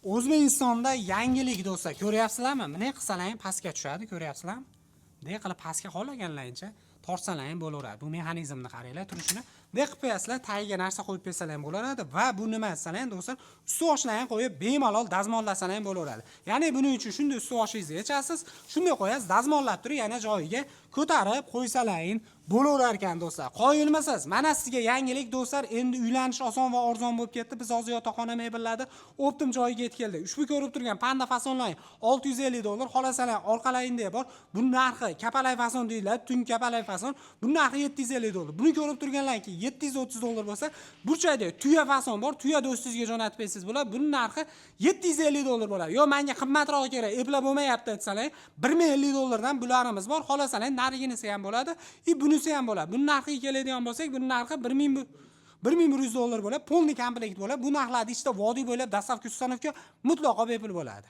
O'zbekistonda yangilik do'stlar, ko'ryapsizlarmi? Bunday qilsalar pastga tushadi, ko'ryapsizlarmi? Bunday qilib pastga qolaganlarincha tortsalar ham bo'laveradi. Bu mexanizmni qaranglar, turishini. Bunday qilib qo'yasizlar, tagiga narsa qo'yib bersalar ham bo'laveradi va bu nima desalar ham do'stlar, usti boshini ham qo'yib bemalol dazmollasalar ham bo'laveradi. Ya'ni buning uchun shunday usti boshingizni yechasiz, shunday qo'yasiz, dazmollab turib, yana joyiga ko'tarib qo'ysalaring bo'laverar ekan do'stlar. Qoyilmasiz. Mana sizga yangilik do'stlar, endi uylanish oson va arzon bo'lib ketdi. Biz hozir yotoqxona mebellarni optim joyiga yetib keldik. Ushbu ko'rib turgan panda fasonlang $650, xolasalar orqalaringda bor. Bu narxi kapalay fason deyiladi, tun kapalay fason. Bu narxi $750. Buni ko'rib turganlarki $730 bo'lsa, burchakda tuya fason bor. Tuya do'stingizga jo'natib bersangiz bo'ladi. Buning narxi $750 bo'ladi. Yo, menga qimmatroq kerak, eplab bo'lmayapti desalar, $1050 dan bularimiz bor. Xolasalar nariginisi ham bo'ladi, bunisi ham bo'ladi. Buning narxiga keladigan bo'lsak, buning narxi $1100 bo'ladi. Polni komplekt bo'ladi. Bu narxlarda ichida vodiy bo'ylab dastavka ustanovka mutlaqo bepul bo'ladi.